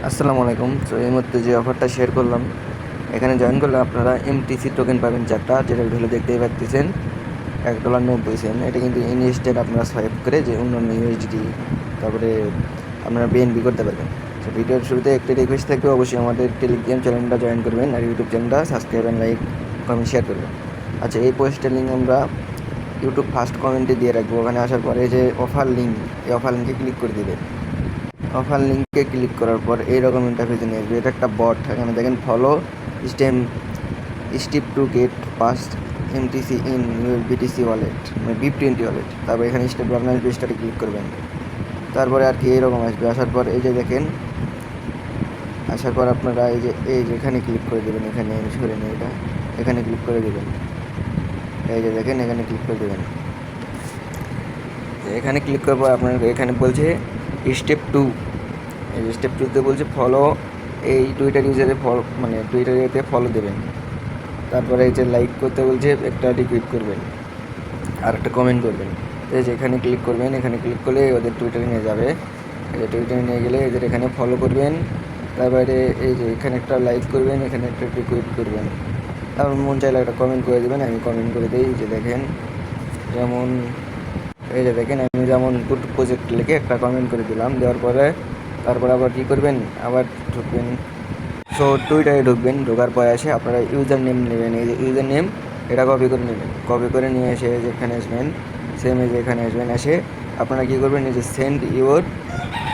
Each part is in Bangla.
আসসালামু আলাইকুম। তো এই মুহূর্তে যে অফারটা শেয়ার করলাম, এখানে জয়েন করলে আপনারা এমটিসি টোকেন পাবেন 4টা, যেটার ভ্যালু দেখতেই পাচ্ছেন $1.90। এটা কিন্তু ইনস্ট্যান্ট আপনারা সোয়াইপ করে যে অন্যান্য ইউএসডিটি, তারপরে আপনারা বিএনবি করতে পারবেন। তো ভিডিওর শুরুতে একটি রিকোয়েস্ট থাকবে, অবশ্যই আমাদের টেলিগ্রাম চ্যানেলটা জয়েন করবেন আর ইউটিউব চ্যানেলটা subscribe and like comment share করবেন। আচ্ছা, এই পোস্টের লিঙ্ক আমরা ইউটিউব ফার্স্ট কমেন্টে দিয়ে রাখবো। ওখানে আসার পরে যে অফার লিঙ্ক, এই অফার লিঙ্কে ক্লিক করে দেবেন। অফার লিঙ্কে ক্লিক করার পর এইরকম ইন্টারফেসে নিয়ে আসবে। এটা একটা বট। এখানে দেখেন follow step to get fast MTC in your BTC wallet, মানে BIP20 ওয়ালেট। তারপর এখানে স্টেপ বাটন পেজটাতে ক্লিক করবেন। তারপরে আর কি এইরকম আসবে। আসার পর এই যে দেখেন, আসার পর আপনারা এই যে এখানে ক্লিক করে দেবেন। এখানে সরে নিয়ে এটা এখানে ক্লিক করে দেবেন। এই যে দেখেন, এখানে ক্লিক করে দেবেন। এখানে ক্লিক করার পর আপনার এখানে বলছে স্টেপ টু। এই স্টেপ টুতে বলছে ফলো এই টুইটার ইউজারে ফলো, মানে টুইটারেতে ফলো দেবেন। তারপরে এই যে লাইক করতে বলছে, একটা রিটুইট করবেন আর একটা কমেন্ট করবেন। তো এই যে এখানে ক্লিক করবেন। এখানে ক্লিক করলে ওদের টুইটারে নিয়ে যাবে। এই যে টুইটারে নিয়ে গেলে এদের এখানে ফলো করবেন। তারপরে এই যে এখানে একটা লাইক করবেন, এখানে একটা রিটুইট করবেন। তারপর মন চাইলে একটা কমেন্ট করে দেবেন। আমি কমেন্ট করে দিই। যে দেখেন, যেমন এই যে দেখেন, আমি যেমন গুড প্রজেক্ট লিখে একটা কমেন্ট করে দিলাম। দেওয়ার পরে তারপর আবার কী করবেন, আবার ঢুকবেন। সো টুইটারে ঢুকবেন। ঢোকার পরে এসে আপনারা ইউজার নেম নেবেন। এই যে ইউজার নেম, এটা কপি করে নেবেন। কপি করে নিয়ে এসে যেখানে আসবেন, সেম এই যে এখানে আসবেন। এসে আপনারা কী করবেন, এই যে সেন্ড ইউর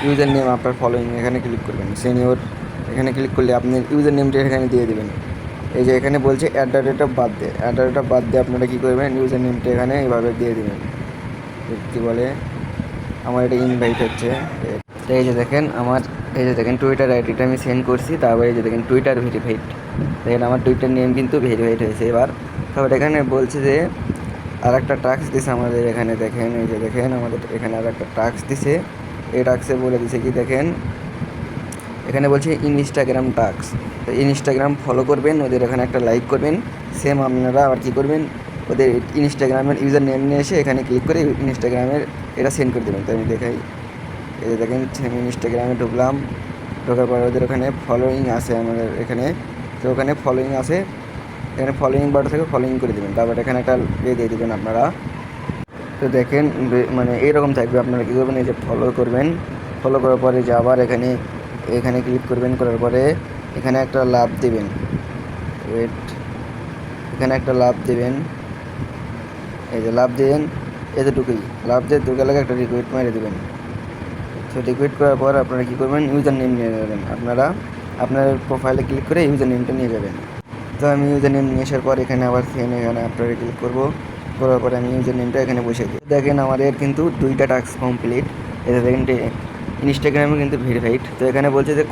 ইউজার নেম আপনার ফলোয়িং, এখানে ক্লিক করবেন। সেন্ড ইউর, এখানে ক্লিক করলে আপনি ইউজার নেমটা এখানে দিয়ে দেবেন। এই যে এখানে বলছে at the rate of birthday, at the rate of birthday আপনারা কী করবেন, ইউজার নেমটা এখানে এভাবে দিয়ে দেবেন। কী বলে, আমার এটা ইনভাইট হচ্ছে। তো এই যে দেখেন আমার, এই যে দেখেন টুইটার আইডিটা আমি সেন্ড করছি। তারপরে এই যে দেখেন টুইটার ভেরিফাইড। দেখেন আমার টুইটার নেম কিন্তু ভেরিফাইড হয়েছে এবার। তারপর এখানে বলছে যে আর একটা টাস্ক দিছে আমাদের এখানে। দেখেন এই যে দেখেন, আমাদের এখানে আর একটা টাস্ক দিছে। এই টাস্কে বলে দিছে কি দেখেন, এখানে বলছে ইনস্টাগ্রাম টাস্ক। তো ইনস্টাগ্রাম ফলো করবেন, ওদের এখানে একটা লাইক করবেন। সেম আপনারা আবার কী করবেন, ওদের ইনস্টাগ্রামের ইউজার নেম নিয়ে এসে এখানে ক্লিক করে ইনস্টাগ্রামের এটা সেন্ড করে দেবেন। তো আমি দেখাই। এই যে দেখেন, ইনস্টাগ্রামে ঢুকলাম। ঢোকার পরে ওদের ওখানে ফলোয়িং আছে আমাদের এখানে। তো ওখানে ফলোয়িং আছে, এখানে ফলোয়িং বাটন থেকে ফলোয়িং করে দেবেন। তারপর এখানে একটা দিয়ে দেবেন আপনারা। তো দেখেন, মানে এইরকম থাকবে। আপনারা কী করবেন, এই যে ফলো করবেন। ফলো করার পরে যে আবার এখানে এখানে ক্লিক করবেন। করার পরে এখানে একটা লাভ দেবেন। ওয়েট, এখানে একটা লাভ দেবেন। এই যে লাভ দেবেন, এতটুকুই লাভ দিয়ে ঢুকে লাগে একটা রিকোয়েস্ট মেরে দেবেন। সো রিকোয়েস্ট করার পর আপনারা কী করবেন, ইউজার নেম নিয়ে যাবেন। আপনারা আপনার প্রোফাইলে ক্লিক করে ইউজার নেমটা নিয়ে যাবেন। তো আমি ইউজার নেম নিয়ে আসার পর এখানে আবার সেম এখানে আপনারা ক্লিক করবো। করার পরে আমি ইউজার নেমটা এখানে বসে দিই। দেখেন আমাদের কিন্তু 2টা টাস্ক কমপ্লিট। এটা দেখেন ইনস্টাগ্রামে কিন্তু ভেরিফাইড। তো এখানে বলছে যে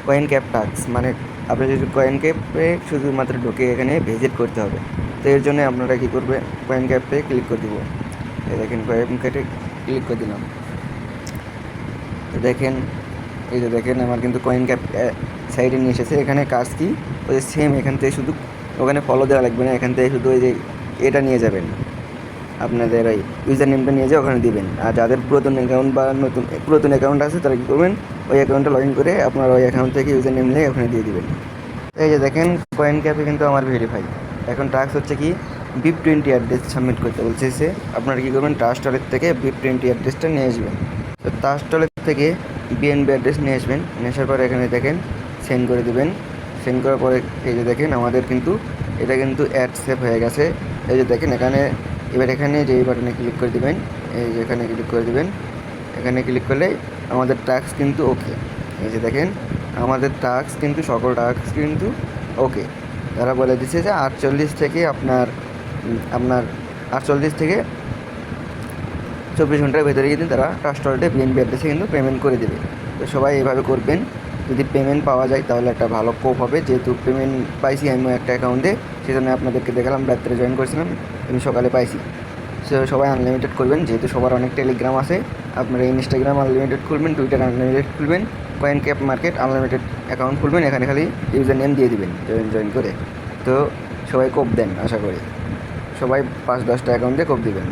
কয়েন ক্যাপ টাস্ক, মানে আপনি যদি কয়েন ক্যাপে শুধুমাত্র ঢুকে এখানে ভিজিট করতে হবে। তো এর জন্য আপনারা কী করবে, কয়েন ক্যাপে ক্লিক করে দিব। এই দেখেন কয়েন ক্যাপে ক্লিক করে দিলাম। তো দেখেন, এই যে দেখেন আমার কিন্তু কয়েন ক্যাপ সাইডে নিয়ে এসেছে। এখানে কাজ কি, ওই যে সেম এখান থেকে শুধু ওখানে ফলো দেওয়া লাগবে না। এখান থেকে শুধু ওই যে এটা নিয়ে যাবেন, আপনাদের ওই ইউজার নেমটা নিয়ে যেয়ে ওখানে দিবেন। আর যাদের পুরাতন অ্যাকাউন্ট বা পুরাতন অ্যাকাউন্ট আছে, তারা কী করবেন, ওই অ্যাকাউন্টে লগ ইন করে আপনার ওই অ্যাকাউন্ট থেকে ইউজার নেম নিয়ে ওখানে দিয়ে দিবেন। এই যে দেখেন কয়েন ক্যাপে কিন্তু আমার ভেরিফাই। এখন টাস্ক হচ্ছে কি, BIP20 অ্যাড্রেস সাবমিট করতে বলছে সে। আপনারা কী করবেন, ট্রাস্ট ওয়ালেট থেকে BIP20 অ্যাড্রেসটা নিয়ে আসবেন। তো ট্রাস্ট ওয়ালেট থেকে BNB অ্যাড্রেস নিয়ে আসবেন। নিয়ে আসার পর এখানে দেখেন সেন্ড করে দেবেন। সেন্ড করার পরে এই যে দেখেন আমাদের কিন্তু এটা কিন্তু অ্যাড সেভ হয়ে গেছে। এই যে দেখেন এখানে, এবার এখানে যে এই বাটনে ক্লিক করে দেবেন। এই যে এখানে ক্লিক করে দেবেন। এখানে ক্লিক করলে আমাদের টাস্ক কিন্তু ওকে। এই যে দেখেন আমাদের টাস্ক কিন্তু, সকল টাস্ক কিন্তু ওকে। তারা বলে দিচ্ছে যে 48 থেকে আপনার 24 ঘন্টার ভেতরে কিন্তু তারা ট্রাস্ট ওয়ালেটে BNB অ্যাড্রেসে কিন্তু পেমেন্ট করে দেবে। তো সবাই এভাবে করবেন। যদি পেমেন্ট পাওয়া যায় তাহলে একটা ভালো কোপ হবে। যেহেতু পেমেন্ট পাইছি আমি একটা অ্যাকাউন্টে, সেজন্য আপনাদেরকে দেখালাম। রাত্রে জয়েন করেছিলাম, আমি সকালে পাইছি। সো সবাই আনলিমিটেড করবেন, যেহেতু সবার অনেক টেলিগ্রাম আছে। আপনারা ইনস্টাগ্রাম আনলিমিটেড খুলবেন, টুইটার আনলিমিটেড খুলবেন, coin cap market unlimited account খুলবেন। এখানে খালি ইউজার নেম দিয়ে দিবেন জয়েন করে। তো সবাই কোপ দেন, আশা করি সবাই 5-10টা অ্যাকাউন্টে কোপ দিবেন।